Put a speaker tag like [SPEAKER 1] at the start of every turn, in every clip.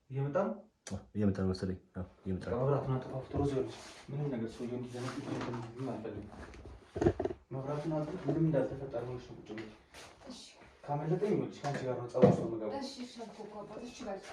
[SPEAKER 1] እየመጣ ነው መሰለኝ። እየመጣ ነው።
[SPEAKER 2] መብራቱን አጥፋው። ቶሎ ዘርሽ። ምንም ነገር ሰውዬው እንዲዘነግ ምንም አልፈልግም። መብራቱን አጥፋው። ምንም እንዳልተፈጠረ ነው። ቁጭ ብሎ እሺ። ካመለጠኝ ይኸውልሽ ካንቺ ጋር ነው ጸባው ነው የምገባው። እሺ እሺ አልኩ እኮ አባት። እሺ በቃ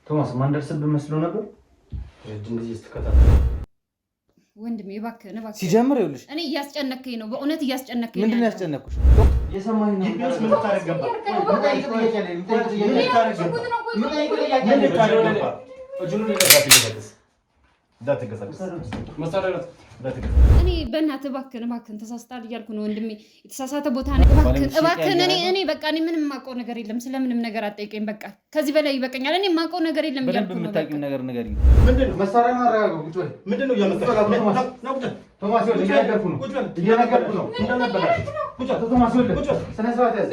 [SPEAKER 2] ቶማስ ማንደርስብህ መስሎ ነበር። እንደዚህ ስትከታተል
[SPEAKER 3] ወንድሜ እባክህን
[SPEAKER 2] ሲጀምር ይኸውልሽ
[SPEAKER 3] እኔ እያስጨነከኝ ነው። በእውነት እያስጨነከኝ ነው።
[SPEAKER 2] ምንድን ነው ያስጨነኩሽ? የሰማኸኝ ነው። ምን ታረጋባ?
[SPEAKER 3] እኔ በእናትህ እባክህን ተሳስተሃል እያልኩ ነው ወንድሜ። የተሳሳተ ቦታ ነው። እባክህን እኔ በቃ እኔ ምንም የማውቀው ነገር የለም። ስለምንም ነገር አትጠይቀኝ። በቃ ከዚህ በላይ ይበቃኛል። እኔ የማውቀው ነገር የለም እያልኩ ነው።
[SPEAKER 2] የምታውቂው ነገር ንገሪኝ።
[SPEAKER 1] ምንድን ነው መሳሪያውን አረጋጋው። ቁጭ በል። ምንድን ነው እያመጣህ? ቶማስ ይኸውልህ እየነገርኩህ ነው። እየነገርኩህ ነው። እንደነበራችሁ ቁጭ በል። ቶማስ ይኸውልህ ስነ ስርዓት ያዝ።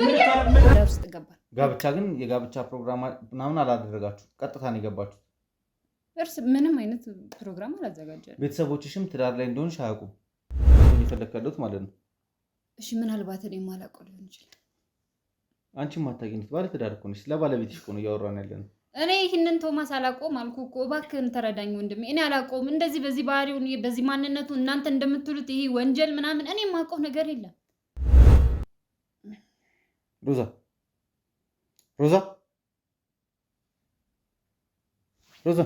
[SPEAKER 3] ውስጥ ገባል።
[SPEAKER 2] ጋብቻ ግን የጋብቻ ፕሮግራም ምናምን አላደረጋችሁ። ቀጥታ ነው የገባችሁ።
[SPEAKER 3] ምንም አይነት ፕሮግራም አላዘጋጀንም።
[SPEAKER 2] ቤተሰቦችሽም ትዳር ላይ እንደሆንሽ አያውቁም። እየፈለከሉት ማለት ነው።
[SPEAKER 3] እሺ ምናልባት እኔ የማላውቀው ሊሆን ይችላል።
[SPEAKER 2] አንቺ ማታውቂው ባለ ትዳር እኮ ነሽ። ለባለቤትሽ እኮ ነው እያወራን ያለነው።
[SPEAKER 3] እኔ ይህንን ቶማስ አላውቀውም አልኩህ እኮ። እባክህን ተረዳኝ ወንድሜ። እኔ አላውቀውም እንደዚህ በዚህ ባህሪው በዚህ ማንነቱ እናንተ እንደምትሉት ይሄ ወንጀል ምናምን እኔ የማውቀው ነገር የለም።
[SPEAKER 2] ሮዛ ሮዛ ሮዛ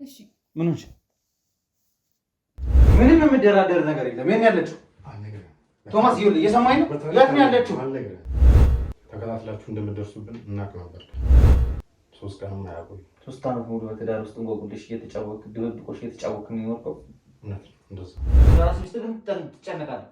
[SPEAKER 3] እሺ
[SPEAKER 2] ምን ሆነሽ?
[SPEAKER 1] ምንም የምደራደር ነገር የለም። የት ነው ያለችው? ቶማስ ይኸውልህ እየሰማኸኝ ነው? የት ነው ያለችው?
[SPEAKER 4] ተከታትላችሁ እንደምትደርሱብን እናውቅ ነበር። 3 ቀን አያቆይ።
[SPEAKER 2] 3 ዓመት ሙሉ በትዳር ውስጥ እንቆቅልሽ እየተጫወትክ ድብብቆሽ እየተጫወትክ ነው የኖርከው።
[SPEAKER 4] እውነት ነው እንደዛ።
[SPEAKER 2] ራስ ውስጥ ግን ትጨነቃለህ።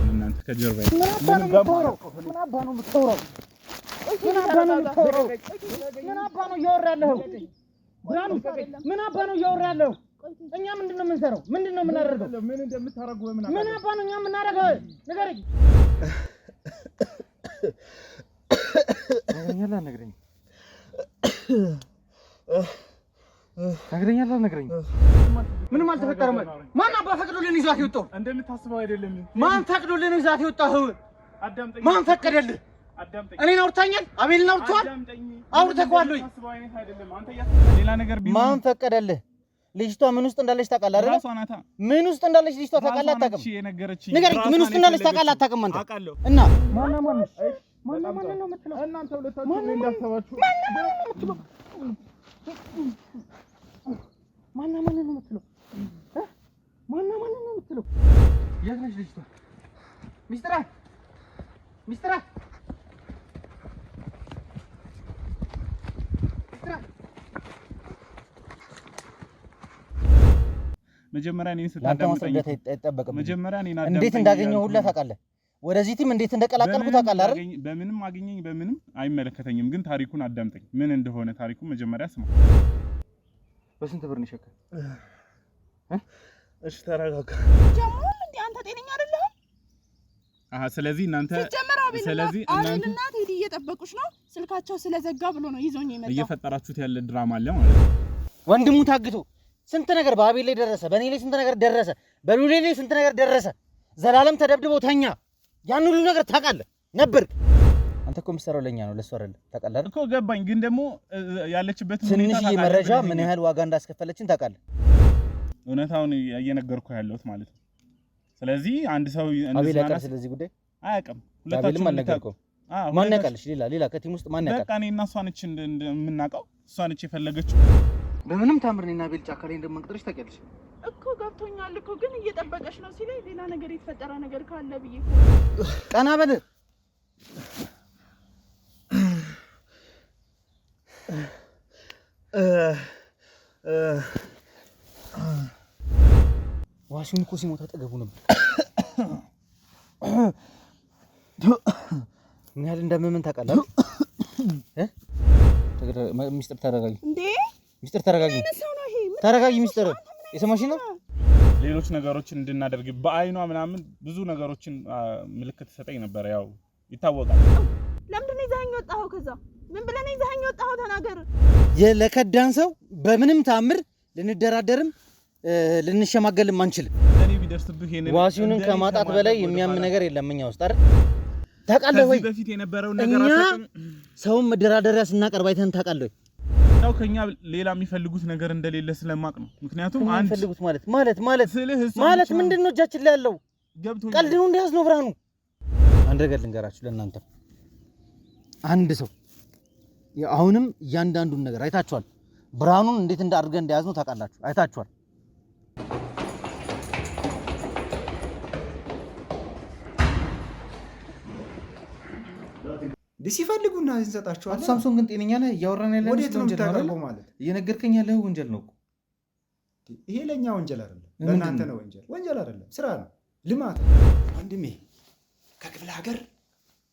[SPEAKER 4] እናንተ ከጀርባ
[SPEAKER 5] ምን አባ ነው የምትወራው? ምን አባ ነው እያወራ ያለኸው? እኛ ምንድን ነው የምንሰራው? ምንድን ነው የምናደርገው? ምን እንደምታረጉ ምን አባ ነው እኛ የምናደርገው? ንገረኝ። ነግረኛለህ። ምንም አልተፈጠረም። ማን አባ ፈቅዶልን ይዟት የወጣው?
[SPEAKER 4] እንደምታስበው አይደለም።
[SPEAKER 5] ማን ፈቅዶልን ይዟት የወጣው? ማን ፈቀደልህ? እኔን አውርታኛል? አቤልን አውርተዋል? አውርተኸዋል ወይ?
[SPEAKER 4] ሌላ ነገር ቢሆን
[SPEAKER 5] ማን ፈቀደልህ? ልጅቷ ምን ውስጥ እንዳለች ታውቃለህ አይደል? ምን ውስጥ እንዳለች ልጅቷ ታውቃለህ አታውቅም? ንገረኝ። ምን ውስጥ እንዳለች ታውቃለህ አታውቅም? አንተ እና ማን ነው የምትለው?
[SPEAKER 4] እናንተ ሁለታችሁ እንዳሰባችሁ
[SPEAKER 5] ማን ነው የምትለው? የት ነች ልጅቷ? ሚስትራ
[SPEAKER 4] መጀመሪያ እኔን ስታዳምጠኝ
[SPEAKER 5] መጀመሪያ እኔን እንዴት እንዳገኘው ሁላ ታውቃለህ? ወደዚህ ቲም እንዴት እንደቀላቀልኩ ታውቃለህ አይደል?
[SPEAKER 4] በምንም አገኘኝ በምንም አይመለከተኝም። ግን ታሪኩን አዳምጠኝ። ምን እንደሆነ ታሪኩን መጀመሪያ ስማ።
[SPEAKER 5] በስንት ብር ነው ሸከ?
[SPEAKER 4] እሺ ተረጋጋ።
[SPEAKER 6] ጀምሮ እንዴ አንተ ጤነኛ አይደለህ?
[SPEAKER 4] ስለዚህ እናንተ
[SPEAKER 6] ቴዲ እየጠበቁሽ ነው። ስልካቸው ስለዘጋ ብሎ ነው ይዞኝ የመጣው።
[SPEAKER 4] እየፈጠራችሁት ያለ ድራማ አለ ማለት ነው።
[SPEAKER 5] ወንድሙ ታግቶ ስንት ነገር በአቤል ላይ ደረሰ፣ በእኔ ላይ ስንት ነገር ደረሰ፣ በሉሌ ላይ ስንት ነገር ደረሰ። ዘላለም ተደብድቦ ተኛ። ያን ሁሉ ነገር ታውቃለህ ነበር። አንተ እኮ የምትሰራው ለኛ ነው ለሱ አይደለም። ታውቃለህ
[SPEAKER 4] እኮ ገባኝ። ግን ደግሞ ያለችበት
[SPEAKER 5] ትንሽዬ መረጃ ምን ያህል ዋጋ እንዳስከፈለችን ታውቃለህ።
[SPEAKER 4] እውነታውን እየነገርኩህ ያለሁት ማለት ነው። ስለዚህ አንድ ሰው
[SPEAKER 5] አቤል ያውቃል ስለዚህ ጉዳይ
[SPEAKER 4] አያውቅም
[SPEAKER 5] ሁለታችሁም አልነገርከውም ማን ያውቃልሽ ሌላ ከቲም ውስጥ ማን ያውቃል
[SPEAKER 4] በቃ እኔና እሷ ነች እንደምናውቀው እሷ ነች የፈለገችው
[SPEAKER 5] በምንም ታምር እኔና አቤል ጫካ ላይ እንደማንቀጥርሽ ታውቂያለሽ
[SPEAKER 6] እኮ ገብቶኛል እኮ ግን እየጠበቀሽ ነው ሲለኝ ሌላ ነገር የተፈጠረ ነገር ካለ ብዬ
[SPEAKER 5] ቀና በል ዋሲውን እኮ ሲሞት አጠገቡ ነበር ምን ያህል እንደምን ታውቃለህ ሚስጥር ተረጋጊ
[SPEAKER 6] እንዴ
[SPEAKER 5] ሚስጥር ተረጋጊ ሚስጥር የሰማሽ ነው
[SPEAKER 4] ሌሎች ነገሮችን እንድናደርግ በአይኗ ምናምን ብዙ ነገሮችን ምልክት ሰጠኝ ነበር ያው ይታወቃል
[SPEAKER 6] ለምንድን ነው ይዘኸኝ ወጣኸው ከዛ ምን ብለህ ነው ይዘኸኝ ወጣኸው ተናገር
[SPEAKER 5] የለከዳን ሰው በምንም ታምር ልንደራደርም ልንሸማገልም አንችልም
[SPEAKER 4] እኔ ቢደርስብህ ይሄንን
[SPEAKER 5] ዋሲውን ከማጣት በላይ የሚያም ነገር የለም እኛ ውስጥ አይደል ታውቃለህ ወይ
[SPEAKER 4] በፊት የነበረው ነገር አጥተን
[SPEAKER 5] ሰው መደራደሪያ ስናቀርብ አይተን ታውቃለህ
[SPEAKER 4] ሰው ከኛ ሌላ የሚፈልጉት ነገር እንደሌለ ስለማቅ ነው ምክንያቱም አንድ
[SPEAKER 5] የሚፈልጉት ማለት ምንድነው እጃችን ላይ ያለው ቀልድ ነው እንዲያዝ ነው ብራኑ አንድ ነገር ልንገራችሁ ለእናንተ አንድ ሰው አሁንም እያንዳንዱን ነገር አይታችኋል ብራኑን እንዴት እንዳድርገን እንደያዝ ነው ታውቃላችሁ አይታችኋል
[SPEAKER 2] ሲፈልጉና እንሰጣቸዋለን
[SPEAKER 1] ሳምሶን ግን ጤነኛ ነህ እያወራን ያለን
[SPEAKER 2] ወዴት ነው የምታቀርበው ማለት
[SPEAKER 1] እየነገርከኝ ያለው ወንጀል ነው
[SPEAKER 2] ይሄ ለኛ ወንጀል አይደለም ለእናንተ ነው ወንጀል አይደለም ስራ ነው ልማት ወንድሜ ከክፍለ ሀገር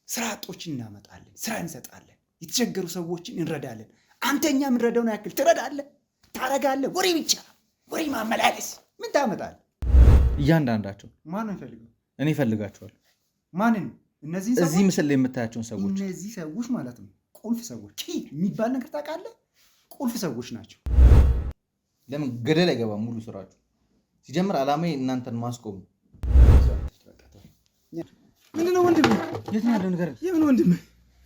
[SPEAKER 2] ስራ አጦችን እናመጣለን ስራ እንሰጣለን የተቸገሩ ሰዎችን እንረዳለን አንተኛ ምን ረዳውና ያክል ትረዳለህ ታረጋለህ ወሬ ማመላለስ ምን ታመጣለህ
[SPEAKER 1] እያንዳንዳቸው
[SPEAKER 2] ማን ነው ፈልገው
[SPEAKER 1] እኔ ፈልጋቸዋለሁ
[SPEAKER 2] ማንን እነዚህ ሰዎች
[SPEAKER 1] እዚህ ምስል ላይ የምታያቸው ሰዎች
[SPEAKER 2] እነዚህ ሰዎች ማለት ነው ቁልፍ ሰዎች የሚባል ነገር ታውቃለህ ቁልፍ ሰዎች ናቸው
[SPEAKER 1] ለምን ገደል አይገባም ሙሉ ስራችሁ ሲጀምር አላማዬ እናንተን ማስቆም
[SPEAKER 2] ምንድነው ወንድም
[SPEAKER 1] የት ነው ያለው ነገር
[SPEAKER 2] የምን ወንድም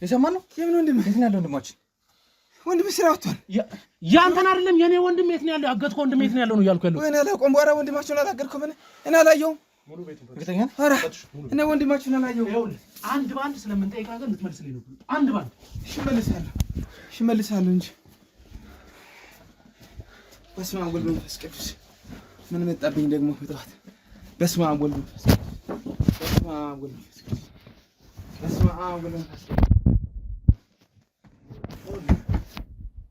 [SPEAKER 1] የሰማን ነው
[SPEAKER 2] የምን ወንድም
[SPEAKER 1] የት ነው ያለው ወንድማችን
[SPEAKER 2] ወንድም ስራ ወጥቷል
[SPEAKER 7] ያንተን አይደለም የኔ ወንድም የት ነው ያለው ያገትከው ወንድም የት ነው ያለው ነው ያልኩ ያለው
[SPEAKER 2] ወይኔ አላውቅም ጓራ ወንድማችሁን አላገድኩም እኔ አላየሁም
[SPEAKER 7] ሙሉ ቤቱን
[SPEAKER 1] እርግጠኛ
[SPEAKER 2] ኧረ እኔ ወንድማችሁን አላየሁም
[SPEAKER 7] ይኸውልህ አንድ ባንድ ስለምንጠይቅ ሀገር ልትመልስልኝ ነው አንድ ባንድ
[SPEAKER 2] እሺ መልሳለሁ እንጂ በስመ አብ ወወልድ ወመንፈስ ቅዱስ ምን መጣብኝ ደግሞ ፍጥረት በስመ አብ ወወልድ ወመንፈስ ቅዱስ በስመ አብ ወወልድ ወመንፈስ ቅዱስ በስመ አብ ወወልድ ወመንፈስ ቅዱስ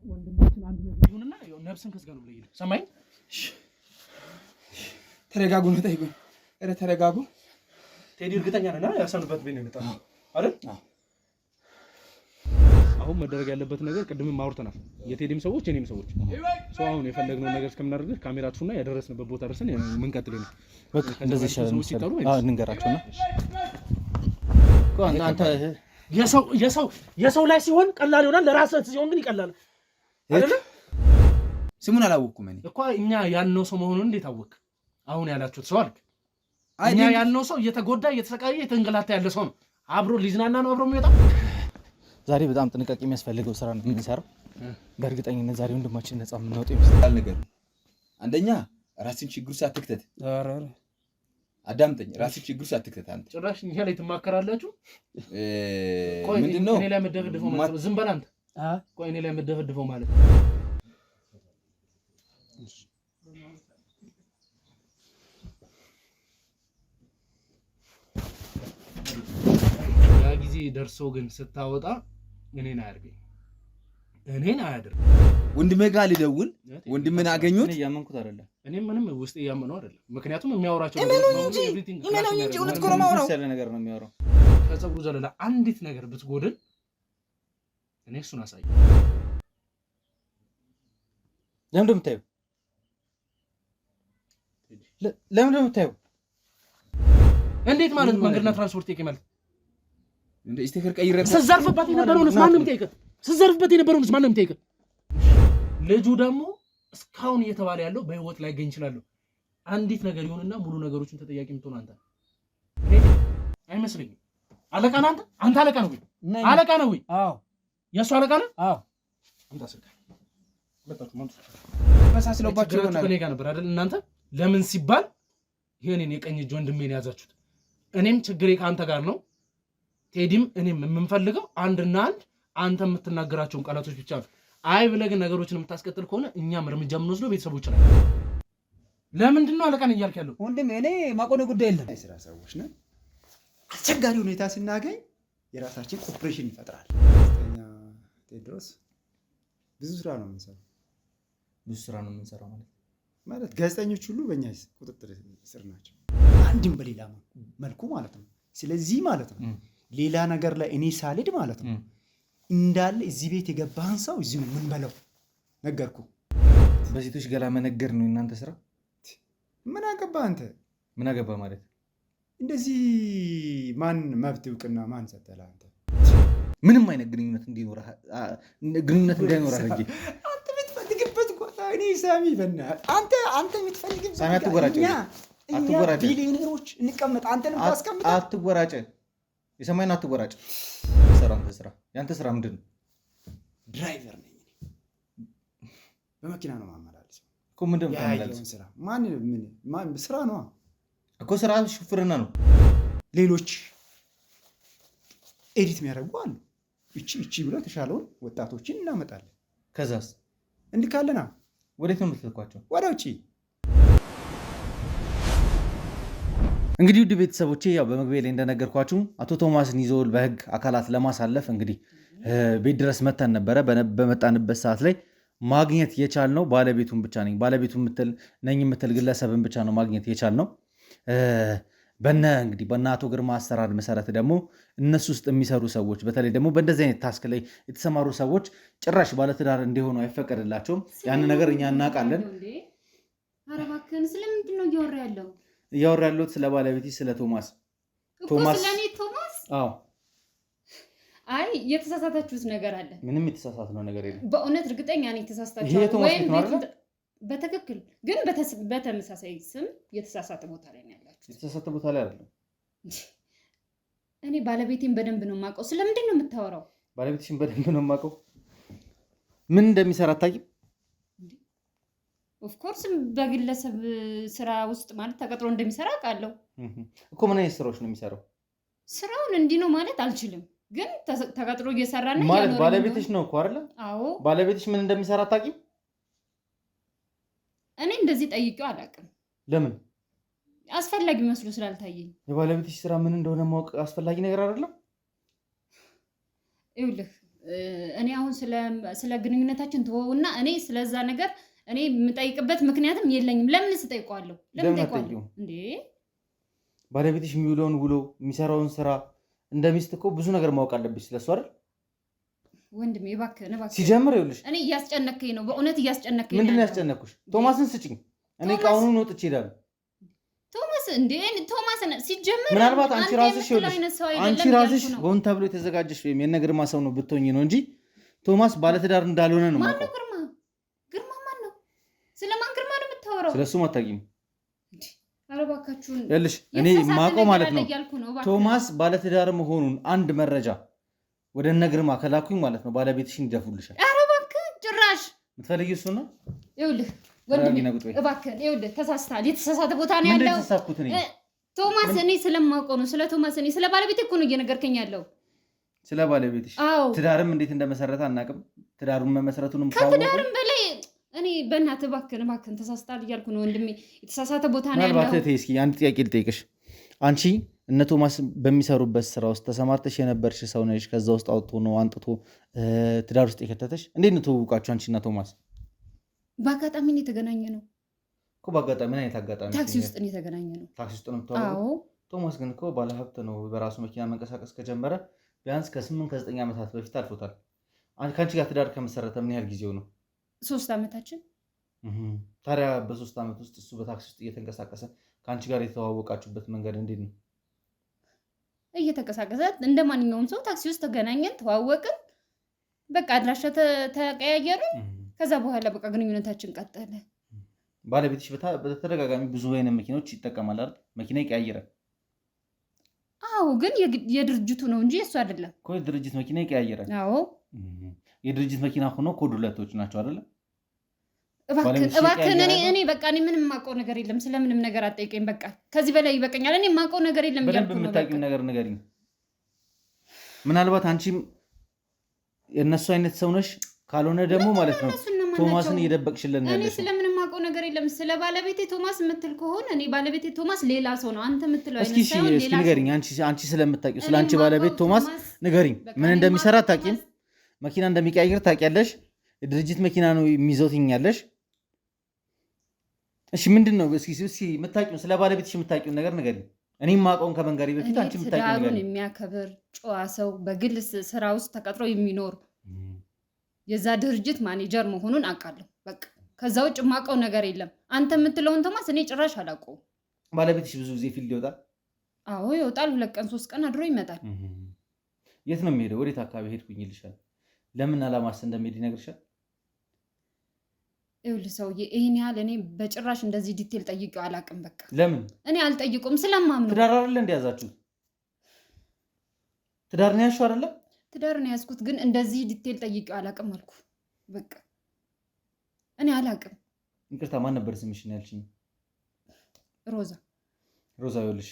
[SPEAKER 7] ወንድማችን አንድ ነገር ይሁንና ያው ነፍስን ከስጋ ነው ብለህ ሰማኝ
[SPEAKER 2] ተረጋጉ ነው ጠይቁኝ ኧረ ተረጋጉ
[SPEAKER 7] ቴዲ እርግጠኛ ነህ ያሰኑበት ቤት ነው የመጣው አይደል አሁን መደረግ ያለበት ነገር ቅድምም አውርተናል የቴዲም ሰዎች የኔም ሰዎች ሰው አሁን የፈለግነው ነገር እስከምናደርግ ካሜራችሁና ያደረስንበት ቦታ ደርሰን ምን ቀጥል ነው
[SPEAKER 5] በቃ እንደዚህ ይሻላል እንንገራቸውና አንተ
[SPEAKER 7] የሰው ላይ ሲሆን ቀላል ይሆናል ለራስህ ሲሆን ግን ይቀላል አይደል
[SPEAKER 2] ስሙን አላወቅኩም እኔ
[SPEAKER 7] እኮ እኛ ያልነው ሰው መሆኑን እንዴት አወቅ አሁን ያላችሁት ሰው አልክ እኛ ያልነው ሰው እየተጎዳ እየተሰቃየ የተንገላታ ያለ ሰው ነው አብሮ ሊዝናና ነው አብሮ የሚወጣው
[SPEAKER 5] ዛሬ በጣም ጥንቃቄ የሚያስፈልገው ስራ ነው የምንሰራው በእርግጠኝነት ዛሬ ወንድማችን ነፃ የምናወጣው ይመስላል
[SPEAKER 8] ነገር አንደኛ ራስን ችግር ሳትክተት አዳምጠኝ ራስን ችግር ሳትክተት አንተ
[SPEAKER 7] ጭራሽ እኛ ላይ ትማከራላችሁ
[SPEAKER 8] ምንድነው
[SPEAKER 7] እኔ ላይ መደፈድፈው ማለት ዝም በል አንተ ቆይ እኔ ላይ መደፈድፈው ማለት ያ ጊዜ ደርሶ ግን ስታወጣ እኔን አያደርግ
[SPEAKER 8] ወንድሜ ጋር ልደውል ወንድሜን አገኙት
[SPEAKER 5] ያመንኩት አይደለም
[SPEAKER 7] እኔ ምንም ውስጥ ያመነው አይደለም ምክንያቱም የሚያወራቸው
[SPEAKER 2] እመነው እንጂ እውነት እኮ ነው የማወራው
[SPEAKER 5] ነገር ነው የሚያወራው
[SPEAKER 7] ከፀጉሩ ዘለላ አንዲት ነገር ብትጎድል እኔ እሱን አሳይ
[SPEAKER 5] ለምን እንደምታየው
[SPEAKER 7] እንዴት ማለት መንገድና ትራንስፖርት ይቀመጥ
[SPEAKER 8] እንደ ስቴከር ቀይረህ
[SPEAKER 7] ስዘርፍበት የነበረውንስ ማንም ይጠይቅ ማንም ይጠይቅ ልጁ ደግሞ እስካሁን እየተባለ ያለው በህይወት ላይ ገኝ ይችላል አንዲት ነገር ይሁንና ሙሉ ነገሮችን ተጠያቂ የምትሆን አንተ አይመስልኝም አለቃ ነህ አንተ አለቃ ነው ወይ አለቃ ነው ወይ
[SPEAKER 5] አዎ
[SPEAKER 7] የሱ አለቃ ነህ
[SPEAKER 5] አዎ
[SPEAKER 7] አንተ አሰልጣኝ መጣችሁ
[SPEAKER 2] መሳስለባችሁ
[SPEAKER 7] ነው ከኔ ጋር ነበር አይደል እናንተ ለምን ሲባል የኔን የቀኝ እጅ ወንድሜን ያዛችሁት። እኔም ችግሬ ከአንተ ጋር ነው ቴዲም፣ እኔም የምንፈልገው አንድና አንድ አንተ የምትናገራቸውን ቃላቶች ብቻ ነው። አይ ብለህ ግን ነገሮችን የምታስቀጥል ከሆነ እኛም እርምጃ የምንወስደው ቤተሰቦች ላይ። ለምንድን ነው አለቃን እያልክ ያለው?
[SPEAKER 2] ወንድሜ እኔ ማቆነ ጉዳይ የለም። የስራ ሰዎች ነን። አስቸጋሪ ሁኔታ ስናገኝ የራሳችን ኦፕሬሽን ይፈጥራል። ቴድሮስ ብዙ ስራ ነው የምንሰራው።
[SPEAKER 5] ብዙ ስራ ነው የምንሰራው
[SPEAKER 2] ማለት ጋዜጠኞች ሁሉ በእኛ ቁጥጥር ስር ናቸው፣ አንድም በሌላ መልኩ ማለት ነው። ስለዚህ ማለት ነው ሌላ ነገር ላይ እኔ ሳልሄድ ማለት ነው እንዳለ እዚህ ቤት የገባህን ሰው እዚህ ነው የምንበለው። ነገርኩ።
[SPEAKER 5] በሴቶች ገላ መነገር ነው እናንተ ስራ።
[SPEAKER 2] ምን አገባህ አንተ?
[SPEAKER 5] ምን አገባህ ማለት
[SPEAKER 2] እንደዚህ ማን መብት እውቅና ማን ሰጠህ አንተ?
[SPEAKER 5] ምንም አይነት ግንኙነት እንዲኖርህ ግንኙነት እንዳይኖርህ አድርጌ
[SPEAKER 2] አንተ የምትፈልግበት ቦታ እኔ ሳሚ በእናትህ አንተ የምትፈልግበት
[SPEAKER 5] ሳሚ አትጎራጭ፣ አትጎራጭ።
[SPEAKER 2] ቢሊዮነሮች እንቀመጥ አንተንም ታስቀምጥ።
[SPEAKER 5] አትጎራጭ፣ የሰማይ ነው። አትጎራጭ። ስራ ያንተ ስራ ምንድን ነው?
[SPEAKER 2] ድራይቨር ነኝ በመኪና ነው ማመላለስ
[SPEAKER 5] እኮ። ምንድን ነው ማመላለስ?
[SPEAKER 2] ስራ ማን ስራ ነው
[SPEAKER 5] እኮ። ስራ ሹፍርና ነው።
[SPEAKER 2] ሌሎች ኤዲት የሚያደርጉ አሉ። እቺ ብለው ተሻለውን ወጣቶችን እናመጣለን።
[SPEAKER 5] ከዛስ
[SPEAKER 2] እንልካለና።
[SPEAKER 5] ወዴት ነው የምትልኳቸው?
[SPEAKER 2] ወደ ውጭ።
[SPEAKER 5] እንግዲህ ውድ ቤተሰቦቼ ያው በመግቢያ ላይ እንደነገርኳችሁ አቶ ቶማስን ይዞ በህግ አካላት ለማሳለፍ እንግዲህ ቤት ድረስ መተን ነበረ። በመጣንበት ሰዓት ላይ ማግኘት የቻልነው ባለቤቱን ብቻ ነኝ ባለቤቱ ነኝ የምትል ግለሰብን ብቻ ነው ማግኘት የቻልነው። እንግዲህ በእነ አቶ ግርማ አሰራር መሰረት ደግሞ እነሱ ውስጥ የሚሰሩ ሰዎች በተለይ ደግሞ በእንደዚህ አይነት ታስክ ላይ የተሰማሩ ሰዎች ጭራሽ ባለትዳር እንዲሆኑ አይፈቀድላቸውም። ያን ነገር እኛ እናውቃለን።
[SPEAKER 3] ኧረ እባክህን ስለምንድን ነው እያወራ ያለው?
[SPEAKER 5] እያወራ ያለሁት ስለ ባለቤቴ ስለ ቶማስ
[SPEAKER 3] ስለኔ ቶማስ።
[SPEAKER 5] አዎ።
[SPEAKER 3] አይ የተሳሳታችሁት ነገር አለ።
[SPEAKER 5] ምንም የተሳሳትነው ነገር የለም።
[SPEAKER 3] በእውነት እርግጠኛ ነኝ ተሳስታችኋል። ወይም በትክክል ግን በተመሳሳይ ስም የተሳሳተ ቦታ ላይ ነው ያላችሁት።
[SPEAKER 5] የተሳሳተ ቦታ ላይ አይደለም።
[SPEAKER 3] እኔ ባለቤቴን በደንብ ነው የማውቀው። ስለምንድን ነው የምታወራው?
[SPEAKER 5] ባለቤትሽን በደንብ ነው የማውቀው። ምን እንደሚሰራ አታውቂም?
[SPEAKER 3] ኦፍኮርስ በግለሰብ ስራ ውስጥ ማለት ተቀጥሮ እንደሚሰራ አውቃለሁ
[SPEAKER 5] እኮ። ምን አይነት ስራዎች ነው የሚሰራው?
[SPEAKER 3] ስራውን እንዲህ ነው ማለት አልችልም፣ ግን ተቀጥሮ እየሰራ ነው
[SPEAKER 5] ማለት ባለቤትሽ ነው እኮ አይደለ?
[SPEAKER 3] አዎ።
[SPEAKER 5] ባለቤትሽ ምን እንደሚሰራ አታውቂም?
[SPEAKER 3] እኔ እንደዚህ ጠይቄው አላውቅም።
[SPEAKER 5] ለምን?
[SPEAKER 3] አስፈላጊ መስሎ ስላልታየኝ።
[SPEAKER 5] የባለቤትሽ ስራ ምን እንደሆነ ማወቅ አስፈላጊ ነገር አይደለም?
[SPEAKER 3] ይኸውልህ እኔ አሁን ስለ ግንኙነታችን ተወውና እኔ ስለዛ ነገር እኔ የምጠይቅበት ምክንያትም የለኝም። ለምን ስጠይቀዋለሁ? ለምን ጠይቀዋለሁ እንዴ?
[SPEAKER 5] ባለቤትሽ የሚውለውን ውሎ የሚሰራውን ስራ እንደ ሚስት እኮ ብዙ ነገር ማወቅ አለብሽ ስለሱ አይደል?
[SPEAKER 3] ወንድሜ እባክህን
[SPEAKER 5] ሲጀምር ይኸውልሽ
[SPEAKER 3] እኔ እያስጨነከኝ ነው፣ በእውነት እያስጨነከኝ ነው።
[SPEAKER 5] ምንድን ነው ያስጨነኩሽ? ቶማስን ስጭኝ፣ እኔ ቃውኑን ወጥቼ እሄዳለሁ።
[SPEAKER 3] ቶማስን ሲጀምር
[SPEAKER 5] ምናልባት አንቺ ራስሽ ሆን ተብሎ የተዘጋጀሽ ወይም የእነ ግርማ ሰው ነው ብትሆኝ ነው እንጂ ቶማስ ባለትዳር እንዳልሆነ ነው የማውቀው።
[SPEAKER 3] ግርማ ማን ነው? ስለማን ግርማ ነው የምታወራው?
[SPEAKER 5] ስለሱም አታውቂም?
[SPEAKER 3] ኧረ እባካችሁን
[SPEAKER 5] ይኸውልሽ እኔ የማውቀው ማለት ነው ቶማስ ባለትዳር መሆኑን አንድ መረጃ ወደ እነ ግርማ ከላኩኝ ማለት ነው ባለቤትሽን ይደፉልሻል።
[SPEAKER 3] ኧረ እባክህ ጭራሽ
[SPEAKER 5] የምትፈልጊው እሱን ነው?
[SPEAKER 3] ይኸውልህ ወንድሜ እባክህን ይኸውልህ ተሳስተሃል። የተሳሳተ ቦታ ነው ያለው ቶማስ። እኔ ስለማውቀው ነው ስለ ቶማስ። እኔ ስለ ባለቤቴ እኮ ነው እየነገርከኝ ያለው።
[SPEAKER 5] ስለ ባለቤትሽ ትዳርም እንዴት እንደመሰረተ አናውቅም። ትዳሩን መመስረቱንም
[SPEAKER 3] ከትዳርም በላይ እኔ በእናትህ እባክህን ተሳስተሃል እያልኩ ነው ወንድሜ። የተሳሳተ ቦታ ነው ያለው።
[SPEAKER 5] ምናልባት እስኪ አንድ ጥያቄ ልጠይቅሽ። አንቺ እነ ቶማስ በሚሰሩበት ስራ ውስጥ ተሰማርተሽ የነበርሽ ሰው ነሽ። ከዛ ውስጥ አውጥቶ ነው አንጥቶ ትዳር ውስጥ የከተተሽ። እንዴት ነው ተዋውቃችሁ አንቺ እና ቶማስ?
[SPEAKER 3] በአጋጣሚ ነው የተገናኘ ነው
[SPEAKER 5] እኮ። በአጋጣሚ ምን አይነት አጋጣሚ?
[SPEAKER 3] ታክሲ ውስጥ ነው የተገናኘ ነው።
[SPEAKER 5] ታክሲ ውስጥ ነው የምትተዋወቁት? ቶማስ ግን እኮ ባለሀብት ነው። በራሱ መኪና መንቀሳቀስ ከጀመረ ቢያንስ ከ8 ከ9 ዓመታት በፊት አልፎታል። ከአንቺ ጋር ትዳር ከመሰረተ ምን ያህል ጊዜው ነው?
[SPEAKER 3] 3 ዓመታችን።
[SPEAKER 5] ታዲያ በ3 ዓመት ውስጥ እሱ በታክሲ ውስጥ እየተንቀሳቀሰ ከአንቺ ጋር የተዋወቃችሁበት መንገድ እንዴት ነው?
[SPEAKER 3] እየተንቀሳቀሰ እንደ ማንኛውም ሰው ታክሲ ውስጥ ተገናኘን፣ ተዋወቅን፣ በቃ አድራሻ ተቀያየርን። ከዛ በኋላ በቃ ግንኙነታችን ቀጠለ።
[SPEAKER 5] ባለቤትሽ በተደጋጋሚ ብዙ አይነት መኪኖች ይጠቀማል አይደል? መኪና ይቀያየራል።
[SPEAKER 3] አዎ፣ ግን የድርጅቱ ነው እንጂ እሱ አይደለም
[SPEAKER 5] እኮ። የድርጅት መኪና ይቀያየራል።
[SPEAKER 3] አዎ፣
[SPEAKER 5] የድርጅት መኪና ሆኖ ኮድ 2ቶች ናቸው አይደል?
[SPEAKER 3] እባክህን እኔ በቃ እኔ ምንም የማውቀው ነገር የለም። ስለምንም ነገር አትጠይቀኝ። በቃ ከዚህ በላይ ይበቃኛል። እኔ የማውቀው ነገር የለም እያልኩ ነው።
[SPEAKER 5] በደንብ የምታውቂው ነገር ንገሪኝ። ምናልባት አንቺም የእነሱ አይነት ሰው ነሽ፣ ካልሆነ ደግሞ ማለት ነው ቶማስን እየደበቅሽልን ያለሽ።
[SPEAKER 3] እኔ ስለምንም የማውቀው ነገር የለም። ስለ ባለቤቴ ቶማስ የምትል ከሆነ እኔ ባለቤቴ ቶማስ ሌላ ሰው ነው። አንተ የምትለው አይነት ሰው ሌላ። እስኪ ንገሪኝ፣ አንቺ ስለምታውቂው ስለ አንቺ ባለቤት ቶማስ ንገሪኝ። ምን እንደሚሰራ አታውቂም? መኪና እንደሚቀያየር ታውቂያለሽ? የድርጅት መኪና ነው የሚይዘውትኛለሽ። እሺ ምንድን ነው እስኪ የምታውቂው ስለ ባለቤትሽ የምታውቂውን ነገር ንገሪኝ። እኔ የማውቀውን ከመንገሪ በፊት አንቺ የምታውቂው ነገር። ትዳሩን የሚያከብር ጨዋ ሰው፣ በግል ስራ ውስጥ ተቀጥሮ የሚኖር የዛ ድርጅት ማኔጀር መሆኑን አውቃለሁ። በቃ ከዛ ውጭ የማውቀው ነገር የለም። አንተ የምትለውን ቶማስ እኔ ጭራሽ አላውቀውም።
[SPEAKER 5] ባለቤትሽ ብዙ ጊዜ ፊልድ ይወጣል?
[SPEAKER 3] አዎ ይወጣል። 2 ቀን 3 ቀን አድሮ ይመጣል።
[SPEAKER 5] የት ነው የሚሄደው? ወዴት አካባቢ ሄድኩኝ ይልሻል? ለምን አላማስ እንደሚሄድ ይነግርሻል?
[SPEAKER 3] ይኸውልህ ሰውዬ ይሄን ያህል እኔ በጭራሽ እንደዚህ ዲቴል ጠይቄው አላውቅም። በቃ
[SPEAKER 5] ለምን
[SPEAKER 3] እኔ አልጠይቁም ስለማምነው።
[SPEAKER 5] ትዳር አይደለ እንደያዛችሁት? ትዳር ነው ያልሽው አይደለ?
[SPEAKER 3] ትዳር ነው ያዝኩት፣ ግን እንደዚህ ዲቴል ጠይቄው አላውቅም አልኩ። በቃ እኔ አላውቅም።
[SPEAKER 5] ይቅርታ ማን ነበር ስምሽ ነው ያልሽኝ?
[SPEAKER 3] ሮዛ።
[SPEAKER 5] ይኸውልሽ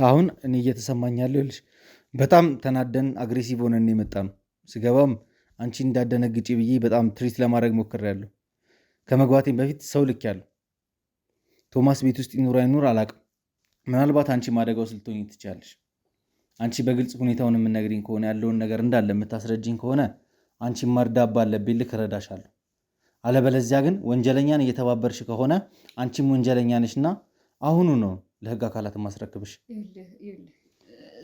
[SPEAKER 5] አሁን እኔ እየተሰማኝ ያለው ይኸውልሽ በጣም ተናደን አግሬሲቭ ሆነን የመጣ ነው። ስገባም አንቺ እንዳደነግጪ ብዬ በጣም ትሪት ለማድረግ ሞክሬያለሁ። ከመግባቴም በፊት ሰው ልኬያለሁ። ቶማስ ቤት ውስጥ ይኑር አይኑር አላውቅም። ምናልባት አንቺ ማደጋው ስልቶኝ ትችያለሽ። አንቺ በግልጽ ሁኔታውን የምነግሪኝ ከሆነ ያለውን ነገር እንዳለ የምታስረጅኝ ከሆነ አንቺ መርዳት ባለብኝ ልክ እረዳሻለሁ። አለበለዚያ ግን ወንጀለኛን እየተባበርሽ ከሆነ አንቺም ወንጀለኛ ነሽና አሁኑ ነው ለህግ አካላት ማስረክብሽ።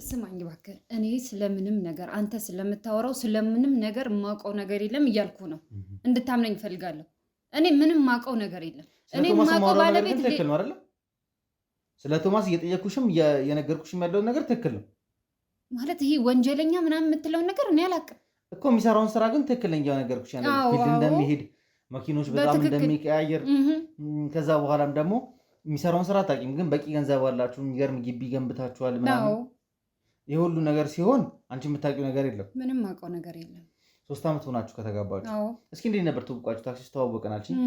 [SPEAKER 3] ስማኝ እባክህ፣ እኔ ስለምንም ነገር አንተ ስለምታወራው ስለምንም ነገር የማውቀው ነገር የለም እያልኩ ነው። እንድታምነኝ እፈልጋለሁ። እኔ ምንም የማውቀው ነገር የለም። እኔ የማውቀው ባለቤት
[SPEAKER 5] ትክክል ነው አይደለ? ስለ ቶማስ እየጠየኩሽም የነገርኩሽም ያለውን ነገር ትክክል ነው
[SPEAKER 3] ማለት። ይሄ ወንጀለኛ ምናምን የምትለውን ነገር እኔ አላውቅም
[SPEAKER 5] እኮ። የሚሰራውን ስራ ግን ትክክለኛ ነገርኩሽ። ፊልድ እንደሚሄድ መኪኖች በጣም እንደሚቀያየር ከዛ በኋላም ደግሞ የሚሰራውን ስራ አታውቂም፣ ግን በቂ ገንዘብ አላችሁ፣ የሚገርም ግቢ ገንብታችኋል ምናምን። ይህ ሁሉ ነገር ሲሆን አንቺ የምታውቂው ነገር የለም።
[SPEAKER 3] ምንም አውቀው ነገር የለም።
[SPEAKER 5] 3 ዓመት ሆናችሁ ከተጋባችሁ። እስኪ እንዴት ነበር ትውውቃችሁ? ታክሲ ተዋወቅን አልሽኝ።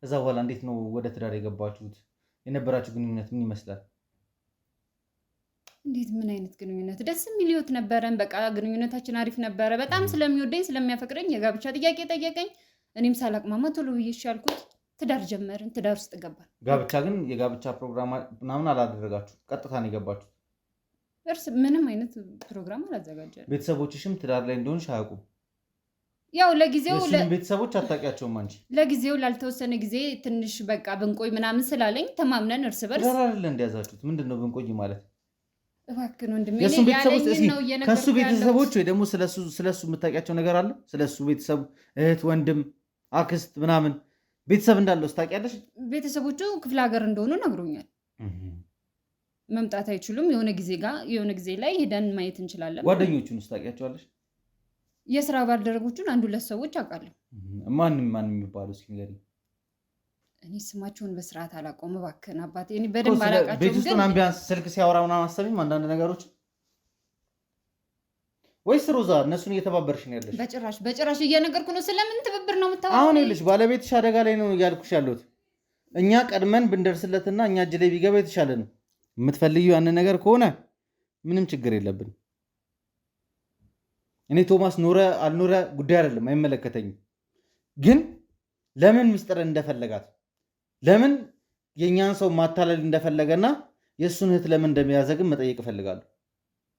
[SPEAKER 5] ከዛ በኋላ እንዴት ነው ወደ ትዳር የገባችሁት? የነበራችሁ ግንኙነት ምን ይመስላል?
[SPEAKER 3] እንዴት ምን አይነት ግንኙነት? ደስ የሚል ህይወት ነበረን። በቃ ግንኙነታችን አሪፍ ነበረ። በጣም ስለሚወደኝ ስለሚያፈቅረኝ የጋብቻ ጥያቄ ጠየቀኝ። እኔም ሳላቅማማ ቶሎ ብዬ እሺ አልኩት። ትዳር ጀመርን። ትዳር ውስጥ ገባን።
[SPEAKER 5] ጋብቻ ግን የጋብቻ ፕሮግራም ምናምን አላደረጋችሁ? ቀጥታ ነው የገባችሁት?
[SPEAKER 3] ምንም አይነት ፕሮግራም አላዘጋጀንም።
[SPEAKER 5] ቤተሰቦችሽም ትዳር ላይ እንደሆንሽ አያውቁም?
[SPEAKER 3] ያው ለጊዜው
[SPEAKER 5] ቤተሰቦች አታውቂያቸውም አንቺ?
[SPEAKER 3] ለጊዜው ላልተወሰነ ጊዜ ትንሽ በቃ ብንቆይ ምናምን ስላለኝ ተማምነን እርስ በርስ
[SPEAKER 5] ትዳር አይደለ እንደያዛችሁት? ምንድን ነው ብንቆይ ማለት?
[SPEAKER 3] እባክህን ወንድሜ
[SPEAKER 5] ከሱ ቤተሰቦች ወይ ደግሞ ስለሱ የምታውቂያቸው ነገር አለ? ስለሱ ቤተሰብ እህት፣ ወንድም፣ አክስት ምናምን ቤተሰብ እንዳለው ታውቂያለሽ?
[SPEAKER 3] ቤተሰቦቹ ክፍለ ሀገር እንደሆኑ ነግሮኛል። መምጣት አይችሉም። የሆነ ጊዜ ላይ ሄደን ማየት እንችላለን።
[SPEAKER 5] ጓደኞቹን ውስጥ ታውቂያቸዋለሽ?
[SPEAKER 3] የስራ ባልደረቦቹን 1-2 ሰዎች አውቃለሁ።
[SPEAKER 5] ማንም የሚባሉ እስኪ ንገሪኝ።
[SPEAKER 3] እኔ ስማቸውን በስርዓት አላውቀውም። እባክህን አባቴ፣ እኔ በደንብ አላውቃቸውም።
[SPEAKER 5] ቤት ውስጥ ምናምን ቢያንስ ስልክ ሲያወራ ምናምን አሰቢም አንዳንድ ነገሮች? ወይስ ሮዛ እነሱን እየተባበርሽ ነው ያለሽ?
[SPEAKER 3] በጭራሽ እየነገርኩ ነው። ስለምን ትብብር ነው የምታወራው?
[SPEAKER 5] አሁን ይኸውልሽ ባለቤትሽ አደጋ ላይ ነው እያልኩሽ ያለሁት። እኛ ቀድመን ብንደርስለትና እኛ እጅ ላይ ቢገባ የተሻለ ነው። የምትፈልጊው ያንን ነገር ከሆነ ምንም ችግር የለብን። እኔ ቶማስ ኖረ አልኖረ ጉዳይ አይደለም፣ አይመለከተኝም። ግን ለምን ሚስጥር እንደፈለጋት ለምን የእኛን ሰው ማታለል እንደፈለገና የእሱን እህት ለምን እንደሚያዘ ግን መጠየቅ እፈልጋለሁ።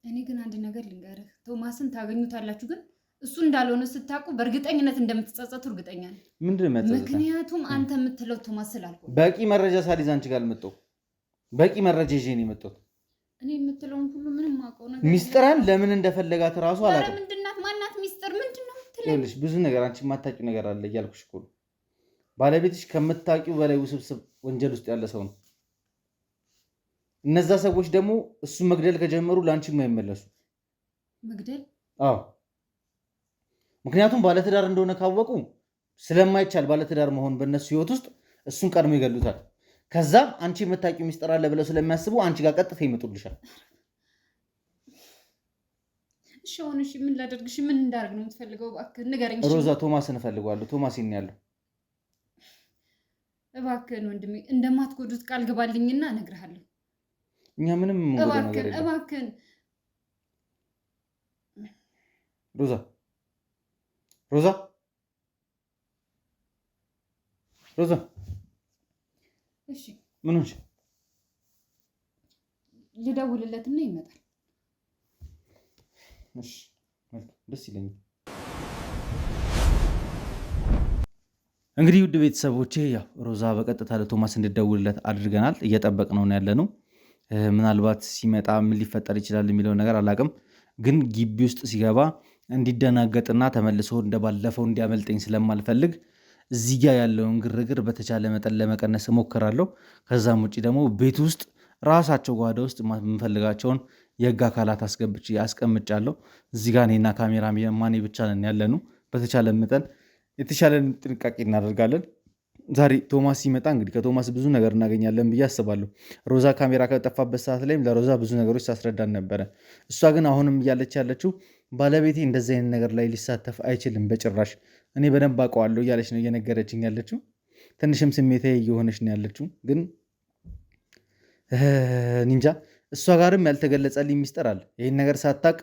[SPEAKER 3] እኔ ግን አንድ ነገር ልንገርህ፣ ቶማስን ታገኙታላችሁ፣ ግን እሱ እንዳልሆነ ስታውቁ በእርግጠኝነት እንደምትጸጸቱ እርግጠኛ ነኝ።
[SPEAKER 5] ምንድን ነው?
[SPEAKER 3] ምክንያቱም አንተ የምትለው ቶማስ ስላልሆነ።
[SPEAKER 5] በቂ መረጃ ሳልይዝ አንቺ ጋር አልመጣሁም። በቂ መረጃ ይዤ ነው የመጣሁት።
[SPEAKER 3] እኔ የምትለውን ሁሉ ምንም አውቀው ነገር
[SPEAKER 5] ሚስጥራን ለምን እንደፈለጋት እራሱ አላውቅም።
[SPEAKER 3] ምንድናት? ማናት? ሚስጥር ምንድን ነው የምትለኝ?
[SPEAKER 5] ይኸውልሽ ብዙ ነገር አንቺ የማታውቂው ነገር አለ እያልኩሽ እኮ ነው። ባለቤትሽ ከምታውቂው በላይ ውስብስብ ወንጀል ውስጥ ያለ ሰው ነው። እነዛ ሰዎች ደግሞ እሱን መግደል ከጀመሩ ለአንቺም አይመለሱ።
[SPEAKER 3] መግደል?
[SPEAKER 5] አዎ፣ ምክንያቱም ባለትዳር እንደሆነ ካወቁ ስለማይቻል ባለትዳር መሆን በእነሱ ህይወት ውስጥ እሱን ቀድሞ ይገሉታል። ከዛም አንቺ የምታውቂው ሚስጥር አለ ብለው ስለሚያስቡ አንቺ ጋር ቀጥታ ይመጡልሻል።
[SPEAKER 3] እሺ አሁን እሺ ምን ላደርግሽ? ምን እንዳደርግ ነው የምትፈልገው? እባክህ ንገረኝ።
[SPEAKER 5] ሮዛ ቶማስን እፈልገዋለሁ። ቶማስ ይሄን ያለው
[SPEAKER 3] እባክህን ወንድሜ እንደማትጎዱት ቃል ግባልኝና እነግርሃለሁ።
[SPEAKER 5] እኛ ምንም የምንጎዳው ነገር የለም።
[SPEAKER 3] እባክህን
[SPEAKER 5] ሮዛ ሮዛ ሮዛ
[SPEAKER 3] እሺ
[SPEAKER 5] ምን ሆንሽ?
[SPEAKER 3] ልደውልለትና ይመጣል።
[SPEAKER 5] እሺ ደስ ይለኛል። እንግዲህ ውድ ቤተሰቦቼ ያው ሮዛ በቀጥታ ለቶማስ እንድደውልለት አድርገናል። እየጠበቅነው ነው ያለነው። ምናልባት ሲመጣ ምን ሊፈጠር ይችላል የሚለው ነገር አላውቅም፣ ግን ግቢ ውስጥ ሲገባ እንዲደናገጥና ተመልሶ እንደባለፈው እንዲያመልጠኝ ስለማልፈልግ እዚህ ጋ ያለውን ግርግር በተቻለ መጠን ለመቀነስ እሞክራለሁ። ከዛም ውጭ ደግሞ ቤት ውስጥ ራሳቸው ጓዳ ውስጥ የምፈልጋቸውን የህግ አካላት አስቀምጫለሁ። እዚህ ጋ እኔና ካሜራ ማኔ ብቻ ነን ያለኑ። በተቻለ መጠን የተሻለን ጥንቃቄ እናደርጋለን። ዛሬ ቶማስ ሲመጣ እንግዲህ ከቶማስ ብዙ ነገር እናገኛለን ብዬ አስባለሁ። ሮዛ ካሜራ ከጠፋበት ሰዓት ላይም ለሮዛ ብዙ ነገሮች ታስረዳን ነበረ። እሷ ግን አሁንም እያለች ያለችው ባለቤቴ እንደዚህ አይነት ነገር ላይ ሊሳተፍ አይችልም በጭራሽ፣ እኔ በደንብ አውቀዋለሁ እያለች ነው እየነገረችኝ ያለችው። ትንሽም ስሜታዊ እየሆነች ነው ያለችው። ግን ኒንጃ እሷ ጋርም ያልተገለጸልኝ ሚስጥር አለ። ይህን ነገር ሳታቅ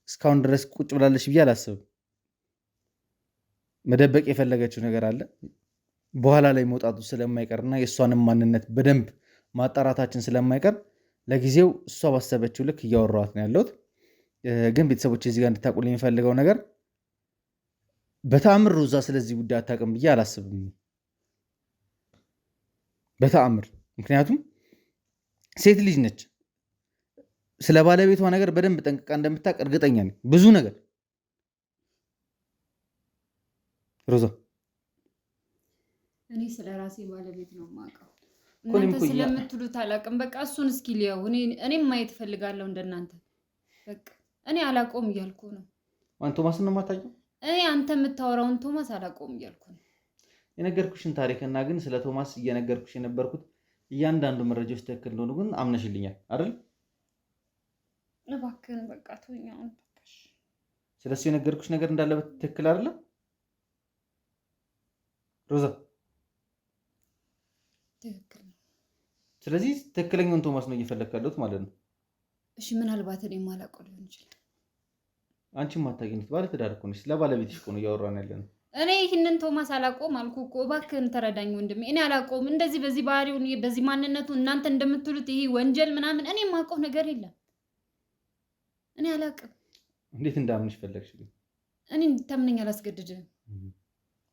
[SPEAKER 5] እስካሁን ድረስ ቁጭ ብላለች ብዬ አላስብም። መደበቅ የፈለገችው ነገር አለ። በኋላ ላይ መውጣቱ ስለማይቀርና የእሷንም ማንነት በደንብ ማጣራታችን ስለማይቀር ለጊዜው እሷ ባሰበችው ልክ እያወራኋት ነው ያለሁት። ግን ቤተሰቦች እዚህ ጋር እንድታውቁልኝ የሚፈልገው ነገር በተአምር ሮዛ ስለዚህ ጉዳይ አታውቅም ብዬ አላስብም። በተአምር ምክንያቱም ሴት ልጅ ነች። ስለ ባለቤቷ ነገር በደንብ ጠንቅቃ እንደምታውቅ እርግጠኛ ነኝ። ብዙ ነገር ሮዛ
[SPEAKER 3] እኔ ስለ ራሴ ባለቤት ነው የማውቀው። እናንተ ስለምትሉት አላውቅም። በቃ እሱን እስኪ ሊያው እኔም ማየት እፈልጋለሁ እንደናንተ። በቃ እኔ አላውቀውም እያልኩ ነው።
[SPEAKER 5] ቶማስ ነው የማታውቂው?
[SPEAKER 3] እኔ አንተ የምታወራውን ቶማስ አላውቀውም እያልኩ ነው።
[SPEAKER 5] የነገርኩሽን ታሪክና ግን ስለ ቶማስ እየነገርኩሽ የነበርኩት እያንዳንዱ መረጃዎች ትክክል እንደሆኑ ግን አምነሽልኛል አይደል?
[SPEAKER 3] እባክህን በቃ ተወኝ አሁን።
[SPEAKER 5] ስለሱ የነገርኩሽ ነገር እንዳለበት ትክክል አይደለ ሮዛ?
[SPEAKER 3] ትክክል ነው።
[SPEAKER 5] ስለዚህ ትክክለኛውን ቶማስ ነው እየፈለግክ ያለሁት ማለት ነው።
[SPEAKER 3] እሺ ምናልባት እኔ የማላውቀው ሊሆን ይችላል።
[SPEAKER 5] አንቺ ማታገኝት ባለ ትዳር እኮ ነሽ። ስለባለቤትሽ እኮ ነው እያወራን ያለነው።
[SPEAKER 3] እኔ ይህንን ቶማስ አላውቀውም አልኩህ እኮ። እባክህን ተረዳኝ ወንድሜ። እኔ አላውቀውም እንደዚህ በዚህ ባህሪው በዚህ ማንነቱ እናንተ እንደምትሉት ይሄ ወንጀል ምናምን እኔ የማውቀው ነገር የለም። እኔ አላውቅም።
[SPEAKER 5] እንዴት እንዳምንሽ ፈለግሽ?
[SPEAKER 3] እኔ እንድታምነኝ አላስገድድም።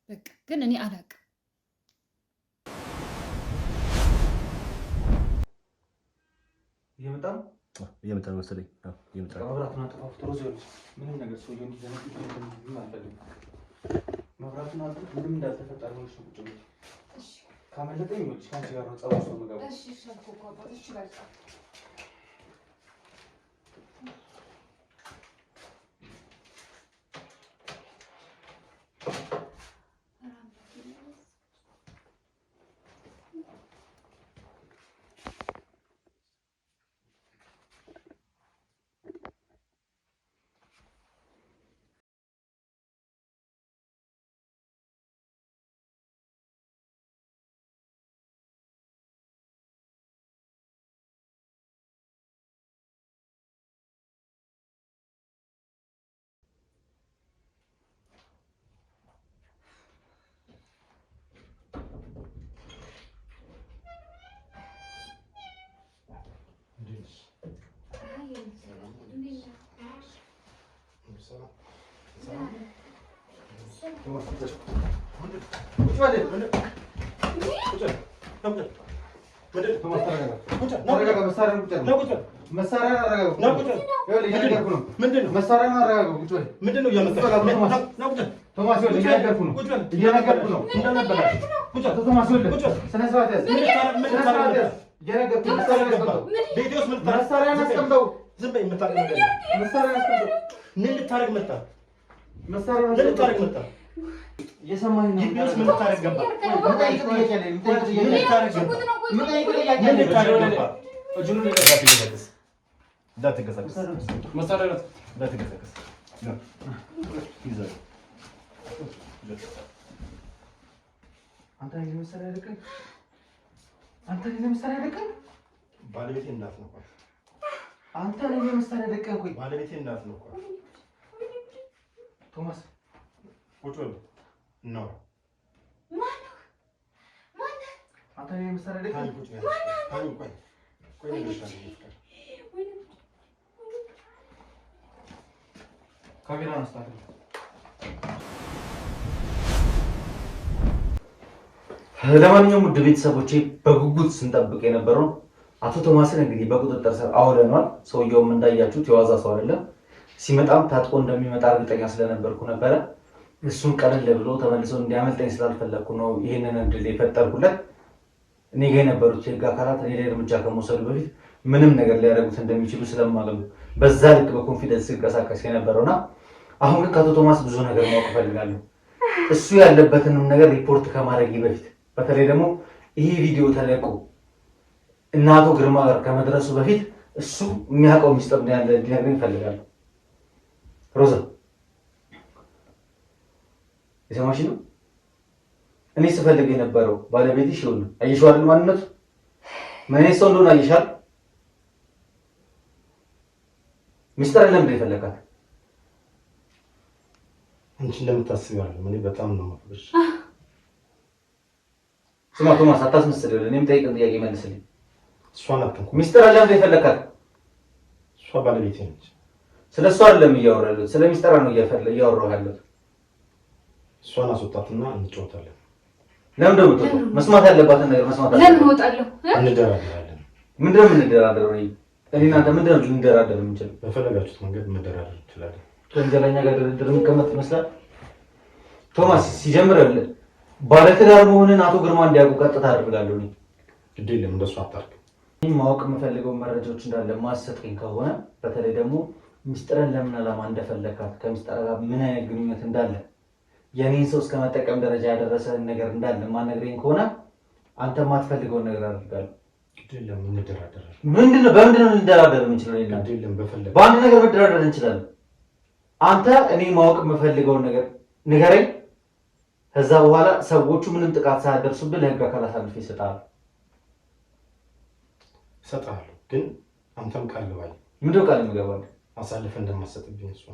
[SPEAKER 3] በቃ ግን እኔ አላውቅም።
[SPEAKER 1] እየመጣ ነው መሰለኝ።
[SPEAKER 2] መብራቱን አጥፋፍቶ ሮዛ ይኸውልሽ፣ ምንም ነገር ሰውዬው እንዲዘነግጥ አልፈልግም። መብራቱን አጥፋ፣ ምንም እንዳልተፈጠረ ነው ቁጭ ብሎ ካመለጠኝ ይኸውልሽ ከአንቺ ጋር ነው ጸባይ ነው የምገባው።
[SPEAKER 3] እሺ እሺ አልኩህ እኮ አባት። እሺ በቃ
[SPEAKER 1] እንዳትንቀሳቀስ አንተ ነህ መሰለህ አይደል? አንተ ነህ መሰለህ አይደል? ባለቤቴ እናት ነው። አንተ ነህ መሰለህ አይደል? ባለቤቴ እናት ነው። ቶማስ ቁጭ በል ነው። ማነው? አንተ ነህ መሰለህ አይደል? ቁጭ በል። ቆይ ካሜራ አንስታት። ለማንኛውም ውድ ቤተሰቦቼ በጉጉት ስንጠብቅ የነበረው አቶ ቶማስን እንግዲህ በቁጥጥር ስር አውለነዋል። ሰውየውም እንዳያችሁት የዋዛ ሰው አይደለም። ሲመጣም ታጥቆ እንደሚመጣ እርግጠኛ ስለነበርኩ ነበረ። እሱም ቀለል ብሎ ተመልሶ እንዲያመልጠኝ ስላልፈለግኩ ነው ይህንን እድል የፈጠርኩለት። እኔ ጋ የነበሩት የህግ አካላት እኔ ላይ እርምጃ ከመውሰዱ በፊት ምንም ነገር ሊያደርጉት እንደሚችሉ ስለማለም በዛ ልክ በኮንፊደንስ ሲንቀሳቀስ የነበረውና አሁን ግን ከአቶ ቶማስ ብዙ ነገር ማወቅ እፈልጋለሁ። እሱ ያለበትንም ነገር ሪፖርት ከማድረግ በፊት በተለይ ደግሞ ይሄ ቪዲዮ ተለቆ እና አቶ ግርማ ጋር ከመድረሱ በፊት እሱ የሚያውቀው ሚስጥር ያለ እንዲነግረኝ እፈልጋለሁ። ሮዛ የሰማሽ ነው? እኔ ስፈልግ የነበረው ባለቤትሽ ይሁን አይሻው አይደል? ማንነቱ ምን ሰው እንደሆነ አይሻል? ሚስጥር ለምን ይፈልጋል? አንቺ እንደምታስቢው አይደለም። እኔ በጣም ነው የማፈቅርሽ። ስማ ቶማስ አታስመስል። እኔም ጠይቀን ጥያቄ መልስልኝ። እሷን አትንኩ። ሚስጥር አለ እንደ ይፈልጋል? እሷ ባለቤቴ ነች። ስለ እሷ አይደለም እያወራለሁ፣ ስለ ሚስጥር ነው እያወራሁ ያለሁት። እሷን አስወጣትና እንጫወታለን። ለምን ደግሞ መስማት ያለባትን ነገር መስማት አለ።
[SPEAKER 3] ለምን እወጣለሁ?
[SPEAKER 1] እንደራደራለን።
[SPEAKER 3] ምንድነው የምንደራደረው? እኔ እናንተ ምንድነው ልንደራደር የምንችለው?
[SPEAKER 1] በፈለጋችሁት መንገድ መደራደር እንችላለን።
[SPEAKER 3] ከእንጀራኛ ጋር ድርድር የሚቀመጥ ይመስላል። ቶማስ ሲጀምር ባለትዳር መሆንን አቶ ግርማ እንዲያውቁ ቀጥታ አድርጋለሁ። እኔ
[SPEAKER 1] ግድ የለም እንደሱ አታርግ።
[SPEAKER 3] ማወቅ የምፈልገው መረጃዎች እንዳለ ማሰጠኝ ከሆነ በተለይ ደግሞ ሚስጥርን ለምን ዓላማ እንደፈለካት ከሚስጥር ጋር ምን አይነት ግንኙነት እንዳለ የኔን ሰው እስከ መጠቀም ደረጃ ያደረሰ ነገር እንዳለ ማነግረኝ ከሆነ አንተ የማትፈልገውን ነገር አድርጋለሁ።
[SPEAKER 1] ግድ የለም እንደራደራለን።
[SPEAKER 3] በምንድነው ልንደራደር የምንችለው?
[SPEAKER 1] ግድ የለም በፈለግ
[SPEAKER 3] በአንድ ነገር መደራደር እንችላለን። አንተ እኔ ማወቅ የምፈልገውን ነገር ንገረኝ። ከዛ በኋላ ሰዎቹ ምንም ጥቃት ሳያደርሱብህ ለህግ አካል አሳልፌ እሰጥሃለሁ። ግን አንተም ቃል ግባኝ። ምንድነው ቃል የምገባልህ? አሳልፈህ እንደማትሰጥብኝ። እሷ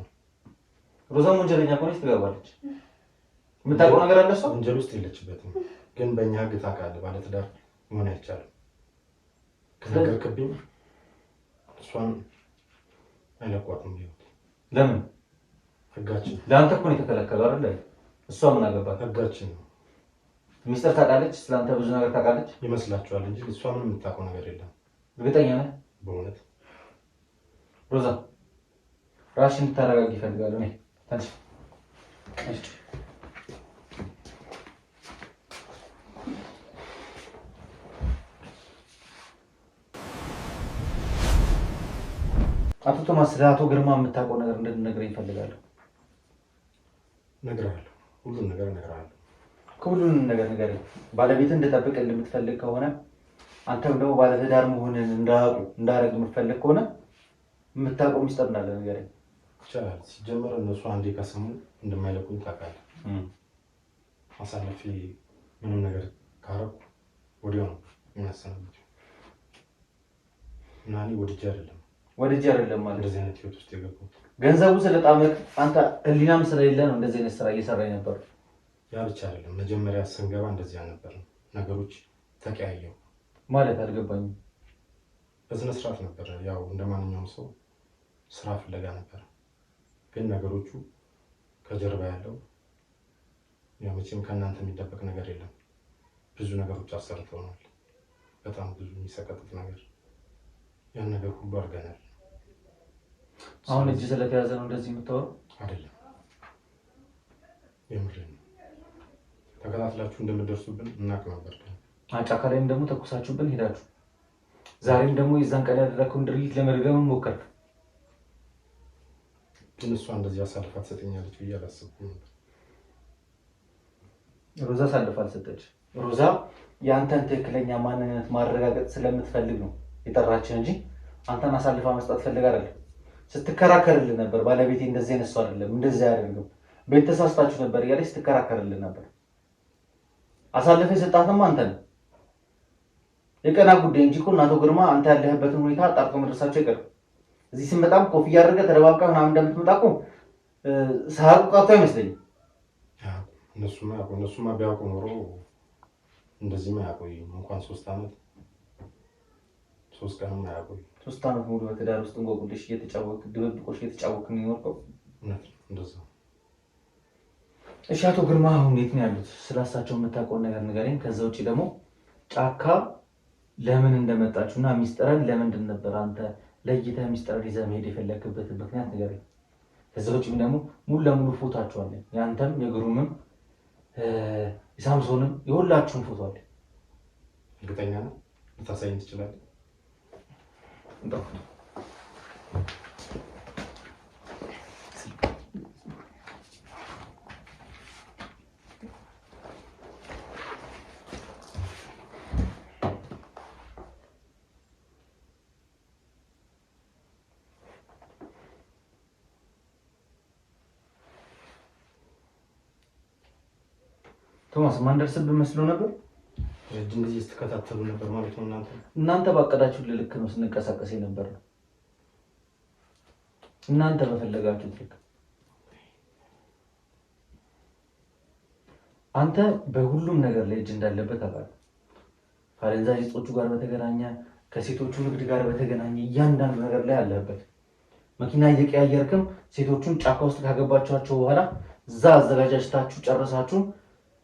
[SPEAKER 3] ሮዛም ወንጀለኛ ከሆነች ትገባለች። የምታውቀው ነገር አለ። እሷ ወንጀል ውስጥ የለችበትም። ግን በእኛ ህግ ታውቃለህ፣ ባለትዳር መሆን አይቻልም። ከነገርክብኝ እሷን አይለቋትም። ለምን? ህጋችን። ለአንተ እኮ ነው የተከለከለው አይደል? እሷ ምን አገባት? ህጋችን ነው። ሚስጥር ታውቃለች፣ ስለአንተ ብዙ ነገር ታውቃለች
[SPEAKER 1] ይመስላችኋል እንጂ እሷ ምንም የምታውቀው ነገር የለም።
[SPEAKER 3] እርግጠኛ ነህ?
[SPEAKER 1] በእውነት
[SPEAKER 3] ሮዛ ራስሽን እንድታረጋጊ እፈልጋለሁ። እኔ ታንቺ አቶ ቶማስ ስለ አቶ ግርማ የምታውቀው ነገር እንድትነግረኝ እፈልጋለሁ።
[SPEAKER 1] እነግርሃለሁ፣ ሁሉን ነገር እነግርሃለሁ።
[SPEAKER 3] ከሁሉንም ነገር ንገረኝ። ባለቤት እንድጠብቅ እንደምትፈልግ ከሆነ አንተም ደግሞ ባለትዳር መሆንን እንዳረግ የምትፈልግ ከሆነ የምታውቀው ሚስጥር እንዳለ ንገረኝ።
[SPEAKER 1] ይቻላል። ሲጀመር እነሱ አንዴ ከሰሙ እንደማይለቁኝ ታውቃለህ። አሳልፌ ምንም ነገር ካረኩ ወዲያው ነው የሚያሰናብቱ እና እኔ ወድጄ አይደለም ማለት እንደዚህ አይነት ህይወት ውስጥ የገባሁት። ገንዘቡ ስለጣመክ አንተ ህሊናም ስለሌለ ነው እንደዚህ አይነት ስራ እየሰራ ነበር። ያ ብቻ አይደለም፣ መጀመሪያ ስንገባ እንደዚህ አልነበረም። ነገሮች ተቀያየሩ። ማለት አልገባኝም። በስነ ስርዓት ነበር፣ ያው እንደማንኛውም ሰው ስራ ፍለጋ ነበር። ግን ነገሮቹ ከጀርባ ያለው ያው መቼም ከእናንተ የሚደበቅ ነገር የለም። ብዙ ነገሮች አሰርተውናል፣ በጣም ብዙ የሚሰቀጥጥ ነገር። ያን ነገር ሁሉ አድርገናል። አሁን እጅ ስለተያዘ ነው እንደዚህ የምታወራው? አይደለም፣ የምሬን ነው። ተከታትላችሁ እንደምትደርሱብን እናውቅ ነበር። ጫካ ላይም ደግሞ ተኩሳችሁብን ሄዳችሁ፣ ዛሬም ደግሞ የዛን ቀን ያደረግከውን ድርጊት ለመድገም ሞከርክ። ግን እሷ እንደዚህ አሳልፋ ትሰጠኛለች ብዬ አላሰብኩም ነበር። ሮዛ አሳልፋ አልሰጠች። ሮዛ የአንተን ትክክለኛ ማንነት ማረጋገጥ ስለምትፈልግ ነው የጠራችን እንጂ አንተን አሳልፋ መስጠት ፈልጋ አይደለም። ስትከራከርልን ነበር። ባለቤቴ እንደዚህ አይነት ሰው አይደለም፣ እንደዚህ አያደርግም፣ ቤት ተሳስታችሁ ነበር እያለች ስትከራከርልን ነበር። አሳልፈህ የሰጣትማ አንተ ነህ። የቀና ጉዳይ እንጂ እኮ እናቶ ግርማ አንተ ያለህበትን ሁኔታ አጣርቶ መድረሳቸው አይቀርም። እዚህ ስንመጣም ኮፍያ አድርገህ ተደባብቀህ ምናምን እንደምትመጣ እኮ ሳያውቁ ቀርቶ አይመስለኝም።
[SPEAKER 9] እነሱማ ቢያውቁ ኖሮ እንደዚህም አያቆይም። እንኳን 3 ዓመት 3 ቀንም አያቆይም።
[SPEAKER 1] 3 ዓመት ሙሉ በትዳር ውስጥ እንቆቅልሽ እየተጫወትክ ድብብቆሽ እየተጫወትክ ነው የኖርከው።
[SPEAKER 9] እንደዛ።
[SPEAKER 1] እሺ አቶ ግርማ አሁን የት ነው ያሉት? ስላሳቸው የምታውቀውን ነገር ንገረኝ። ከዛ ውጭ ደግሞ ጫካ ለምን እንደመጣችሁና ሚስጥረን ለምንድን ነበር አንተ ለይተህ ሚስጥረን ይዘህ መሄድ የፈለክበትን ምክንያት ንገረኝ። ከዛ ውጭም ደግሞ ሙሉ ለሙሉ ፎቶአችሁ አለ። ያንተም የግሩምም የሳምሶንም የሁላችሁም ፎቶ አለ።
[SPEAKER 9] እርግጠኛ ነው? ልታሳይኝ ትችላለህ?
[SPEAKER 1] ቶማስ ማንደርስብህ መስሎ ነበር።
[SPEAKER 9] ረጅም ጊዜ ስትከታተሉ ነበር ማለት ነው።
[SPEAKER 1] እናንተ ባቀዳችሁ ልክ ነው ስንንቀሳቀስ ነበር ነው። እናንተ በፈለጋችሁት ልክ። አንተ በሁሉም ነገር ላይ እጅ እንዳለበት አውቃለሁ። ከአደንዛዥ እጾቹ ጋር በተገናኘ ከሴቶቹ ንግድ ጋር በተገናኘ እያንዳንዱ ነገር ላይ አለበት። መኪና እየቀያየርክም ሴቶቹን ጫካ ውስጥ ካገባችኋቸው በኋላ እዛ አዘጋጃጅታችሁ ጨረሳችሁ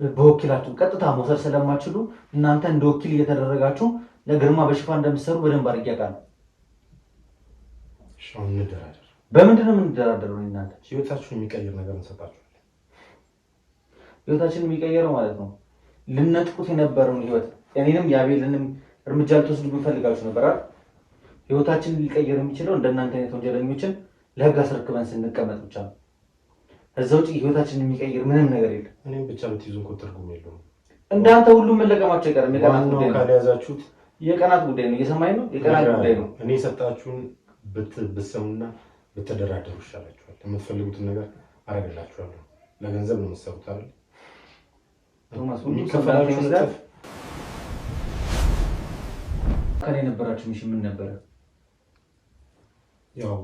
[SPEAKER 1] በወኪላችሁ ቀጥታ መውሰድ ስለማትችሉ እናንተ እንደ ወኪል እየተደረጋችሁ ለግርማ በሽፋን እንደምትሰሩ በደንብ አድርጌ አውቃለሁ።
[SPEAKER 9] እሺ አሁን እንደራደር።
[SPEAKER 1] በምንድን ነው የምንደራደረው? እናንተ
[SPEAKER 9] ህይወታችሁን የሚቀይር ነገር እንሰጣችኋለን።
[SPEAKER 1] ህይወታችንን የሚቀይረው ማለት ነው ልነጥቁት የነበረውን ህይወት እኔንም የአቤልንም እርምጃ ልትወስዱ ፈልጋችሁ ነበር አይደል? ህይወታችንን ሊቀይር የሚችለው እንደናንተ አይነት ወንጀለኞችን ለህግ አስረክበን ስንቀመጥ ብቻ ነው። ከዛ ውጪ ህይወታችንን የሚቀይር ምንም ነገር የለም።
[SPEAKER 9] እኔም ብቻ ብትይዙን እኮ ትርጉም የለውም።
[SPEAKER 1] እንዳንተ ሁሉም መለቀማቸው አይቀርም። የቀናት ጉዳይ ነው።
[SPEAKER 9] ካልያዛችሁት
[SPEAKER 1] የቀናት ጉዳይ ነው። እየሰማኝ ነው። የቀናት ጉዳይ ነው።
[SPEAKER 9] እኔ የሰጣችሁን ብትሰሙና ብትደራደሩ ይሻላችኋል። የምትፈልጉትን ነገር አደርግላችኋለሁ። ለገንዘብ ነው የምትሰሩት አይደል?
[SPEAKER 1] ቶማስ ሁሉ ከፈላችሁ ነገር ከኔ የነበራችሁ ሚሽን ምን ነበረ?
[SPEAKER 9] ያው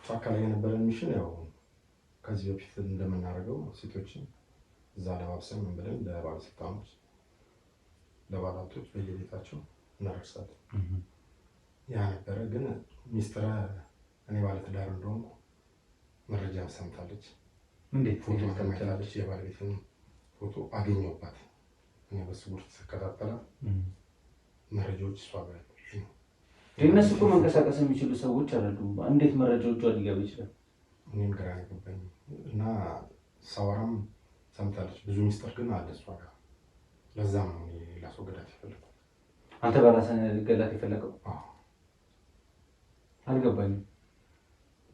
[SPEAKER 9] ጫካ ላይ የነበረን ሚሽን ያው ከዚህ በፊት እንደምናደርገው ሴቶችን እዛ ለማብሰል ምን ብለን ለባለስልጣኖች ለባለሀብቶች በየቤታቸው እናደርሳለን። ያ ነበረ። ግን ሚስጥረ እኔ ባለትዳር እንደሆንኩ መረጃ ሰምታለች።
[SPEAKER 1] እንዴት?
[SPEAKER 9] ፎቶ ተመልክታለች። የባለቤትን ፎቶ አገኘሁባት። እኔ በስውር ስከታተላት መረጃዎች እሷ ጋር ነው።
[SPEAKER 1] እነሱ እኮ መንቀሳቀስ የሚችሉ ሰዎች አይደሉም። እንዴት መረጃዎቿ ሊገባ ይችላል?
[SPEAKER 9] እኔም ግራ ገባኝ እና ሳወራም ሰምታለች። ብዙ ሚስጥር ግን አለ እሷ ጋር። ለዛ ነው እኔ ላስወገዳት የፈለኩት።
[SPEAKER 1] አንተ በራስህ ልትገላት የፈለከው? አልገባኝም።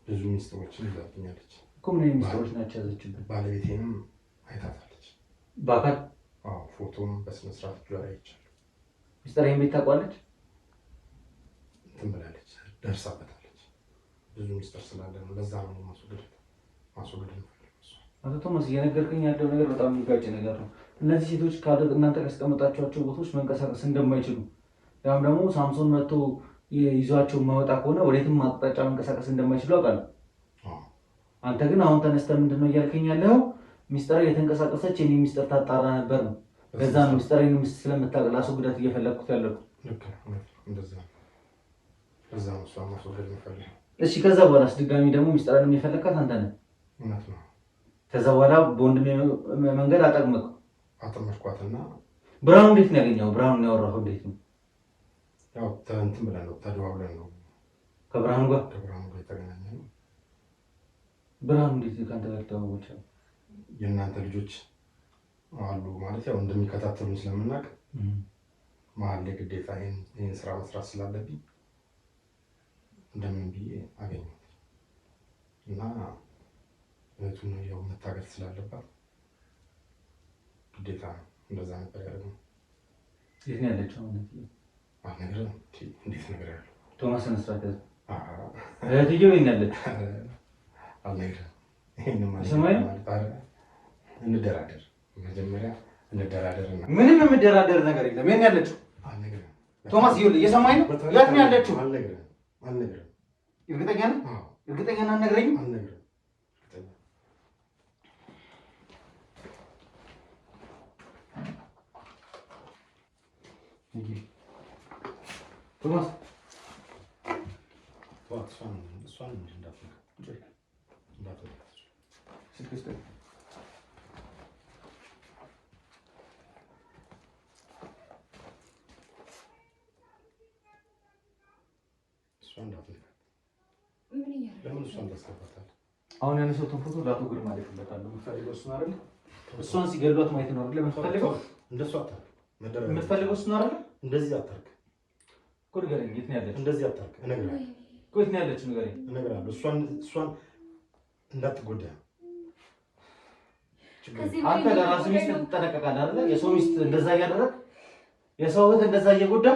[SPEAKER 9] ብዙ ሚስጥሮችን ይዛብኛለች
[SPEAKER 1] እኮ። ምን አይነት ሚስጥሮች ናቸው ያዘችብን?
[SPEAKER 9] ባለቤቴንም አይታታለች
[SPEAKER 1] በአካል?
[SPEAKER 9] ፎቶም በስነ ስርዓት እጇ ላይ አይቻለሁ።
[SPEAKER 1] ሚስጥሬን ቤት ታውቋለች?
[SPEAKER 9] እንትን ብላለች፣ ደርሳበታለች። ብዙ ሚስጥር ስላለ ነው። ለዛ ነው ማስወገድ ነው።
[SPEAKER 1] አቶ ቶማስ እየነገርከኝ ያለው ነገር በጣም የሚጋጭ ነገር ነው። እነዚህ ሴቶች እናንተ ካስቀመጣችኋቸው ቦታዎች መንቀሳቀስ እንደማይችሉ ያም ደግሞ ሳምሶን መጥቶ ይዟቸው ማወጣ ከሆነ ወዴትም አቅጣጫ መንቀሳቀስ እንደማይችሉ አውቃለሁ። አንተ ግን አሁን ተነስተህ ምንድን ነው እያልከኝ ያለው? ሚስጥር የተንቀሳቀሰች የኔ ሚስጥር ታጣራ ነበር ነው። በዛ ነው ሚስጥሬን ስለምታውቅ ላስወግዳት እየፈለግኩት ያለው።
[SPEAKER 9] እዛ ነው እሷ ማስወገድ የምፈልገው።
[SPEAKER 1] እሺ ከዛ በኋላስ ድጋሚ ደግሞ ሚስጥሬን የፈለግካት አንተ ነህ።
[SPEAKER 9] እውነት ነው።
[SPEAKER 1] ከዛ በኋላ በወንድሜ መንገድ
[SPEAKER 9] አጠመድኳትና
[SPEAKER 1] ብርሃኑ እንዴት ነው ያገኘው? ብርሃኑን ያወራኸው እንዴት ነው?
[SPEAKER 9] ያው እንትን ብለን ነው ተደዋውለን ነው
[SPEAKER 1] ከብርሃኑ ጋር
[SPEAKER 9] የተገናኘ ነው።
[SPEAKER 1] ብርሃኑ እንዴት ከአንተ ጋር ተዋወቀ?
[SPEAKER 9] የእናንተ ልጆች አሉ ማለት ያው እንደሚከታተሉኝ ስለምናውቅ መሀል ላይ ግዴታ ይህን ስራ መስራት ስላለብኝ እንደምን ብዬ አገኘሁት እና እህቱን ያው መታገል ስላለባት ግዴታ እንደዛ ነበር ያደረገው።
[SPEAKER 1] የት ነው ያለችው?
[SPEAKER 9] ነገር እንዴት ነገር ያለው
[SPEAKER 1] ቶማስ ስነ ስርዓት ያዘ። እህትዬው የት ነው ያለችው?
[SPEAKER 9] አልነግርህም። ይሄንን
[SPEAKER 1] ስማኝ፣
[SPEAKER 9] እንደራደር፣ መጀመሪያ እንደራደርና
[SPEAKER 1] ምንም የምደራደር ነገር የለም። የት ነው ያለችው?
[SPEAKER 9] አልነግርህም።
[SPEAKER 1] ቶማስ ይኸውልህ፣ እየሰማኝ ነው? የት ነው ያለችው?
[SPEAKER 9] አልነግርህም።
[SPEAKER 1] እርግጠኛ ነህ? እርግጠኛ ነህ? አትነግረኝም?
[SPEAKER 9] አልነግርህም።
[SPEAKER 1] ቶማስ
[SPEAKER 9] እሷን እንዳትነካ
[SPEAKER 1] ስልክ ስጠኝ።
[SPEAKER 9] ለምን እሷን ታስገባታለህ?
[SPEAKER 1] አሁን ያነሳሁትን ፎቶ ለአቶ ግርማ ልክለታለሁ። የምትፈልገው እሱን አይደለ? እሷን ሲገሏት ማየት ነው አይደለ? የምትፈልገው
[SPEAKER 9] እንደሱ አታርግ።
[SPEAKER 1] የምትፈልገው እሱን አይደለ?
[SPEAKER 9] እንደዚህ አታርግ
[SPEAKER 1] እኮ ንገረኝ፣ የት ነው ያለችው?
[SPEAKER 9] እንደዚህ አታርግ። እነግርሃለሁ
[SPEAKER 1] እኮ የት ነው ያለችው? ንገረኝ።
[SPEAKER 9] እነግርሃለሁ። እሷን እንዳትጎዳ።
[SPEAKER 1] አንተ ለራስህ ሚስት ትጠነቀቃለህ አይደለ? የሰው ሚስት እንደዛ እያደረግ የሰው እህት እንደዛ እየጎዳ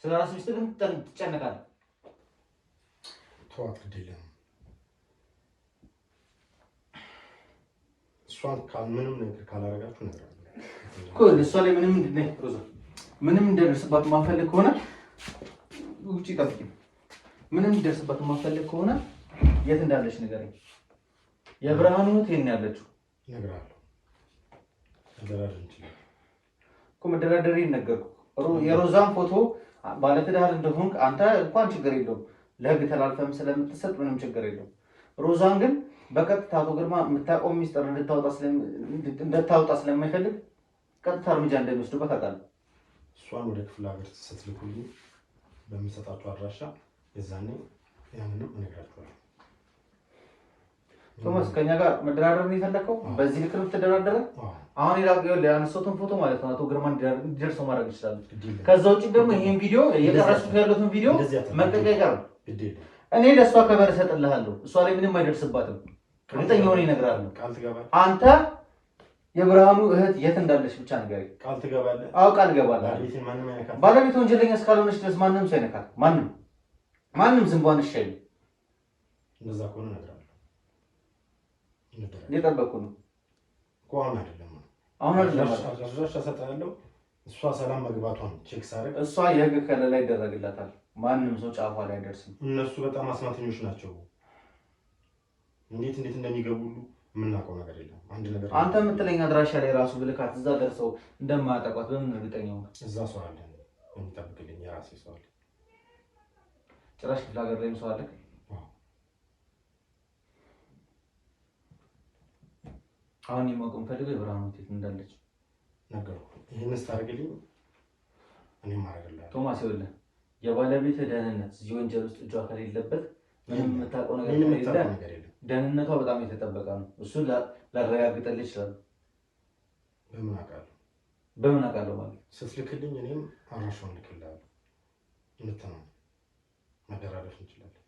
[SPEAKER 1] ስለ ራስህ ሚስት ግን ትጨነቃለህ።
[SPEAKER 9] ተዋት፣ ግድ የለም። እሷን ምንም ነገር ካላደረጋችሁ እነግርሃለሁ
[SPEAKER 1] እኮ እሷ ላይ ምንም እንደደርስባት ማፈልግ ከሆነ ውጪ ጠብቂ። ምንም እንደደርስባት ማፈልግ ከሆነ የት እንዳለች ንገረኝ። የብርሃኑ እህት የት ነው ያለችው?
[SPEAKER 9] እነግርሃለሁ። መደራደር እንችላለን
[SPEAKER 1] እኮ መደራደር ነገርኩህ። የሮዛን ፎቶ ባለትዳር እንደሆንክ አንተ እንኳን ችግር የለውም ለህግ ተላልፈም ስለምትሰጥ ምንም ችግር የለውም። ሮዛን ግን በቀጥታ አቶ ግርማ የምታውቀው ሚስጥር እንድታወጣ ስለማይፈልግ ቀጥታ እርምጃ እንደሚወስዱበት አውቃለሁ።
[SPEAKER 9] እሷን ወደ ክፍለ ሀገር ስትልኩልኝ በምሰጣችሁ አድራሻ የዛኔ ያንንም እነግራችኋለሁ።
[SPEAKER 1] ቶማስ ከኛ ጋር መደራደር ነው የፈለከው? በዚህ ልክ ነው የምትደራደረው? አሁን ያነሳሁትን ፎቶ ማለት ነው አቶ ግርማ እንዲደርሰው ማድረግ ይችላል። ከዛ ውጭ ደግሞ ይሄን ቪዲዮ እየቀረጽኩት ያሉትን ቪዲዮ መልቀቅ አይቀርም። እኔ ለእሷ ከበር እሰጥልሃለሁ። እሷ ላይ ምንም አይደርስባትም። እርግጠኛ ሆኜ እነግርሃለሁ።
[SPEAKER 9] ቃል ትገባለህ?
[SPEAKER 1] አንተ የብርሃኑ እህት የት እንዳለች ብቻ ንገረኝ።
[SPEAKER 9] ቃል ትገባለህ?
[SPEAKER 1] አዎ ቃል እገባለሁ። ባለቤት ወንጀለኛ እስካልሆነች ድረስ ማንም ሰው አይነካት። ማንም ዝንቧን እሺ አይልም።
[SPEAKER 9] እንደዛ ከሆነ እነግርሃለሁ።
[SPEAKER 1] እየጠበኩህ ነው
[SPEAKER 9] እኮ አሁን አይደለም።
[SPEAKER 1] አድራሻ
[SPEAKER 9] እሰጥሃለሁ። እሷ ሰላም መግባቷን ቼክ ሳደርግ
[SPEAKER 1] እሷ የህግ ከለላ ይደረግላታል። ማንም ሰው ጫፏ ላይ አይደርስም።
[SPEAKER 9] እነሱ በጣም አስማተኞች ናቸው። እንዴት እንደሚገቡ ሁሉ የምናውቀው ነገር የለም። አንድ ነገር
[SPEAKER 1] አንተ የምትለኝ አድራሻ ላይ ራሱ ብልካት እዛ ደርሰው እንደማያጠቋት በምን እርግጠኛ ነው?
[SPEAKER 9] እዛ ሰው አለ የሚጠብቅልኝ፣ የራሴ ሰው አለ።
[SPEAKER 1] ጭራሽ ክፍለ ሀገር ላይም ሰው አለ። አሁን የማውቀው የምፈልገው የብርሃኑ እህት እንዳለች
[SPEAKER 9] ነገርኩህ። ይህን ስታደርግልኝ እኔም አደርግልሃለሁ።
[SPEAKER 1] ቶማስ ይኸውልህ፣ የባለቤትህ ደህንነት እዚህ ወንጀል ውስጥ እጇ ከሌለበት ምንም የምታውቀው ነገር የለም። ደህንነቷ በጣም የተጠበቀ ነው። እሱን ላረጋግጥልህ ይችላል። በምን አውቃለሁ ማለት
[SPEAKER 9] ስትልክልኝ እኔም አድራሻውን እልክልሃለሁ። እንተማመን፣ መደራደር እንችላለን።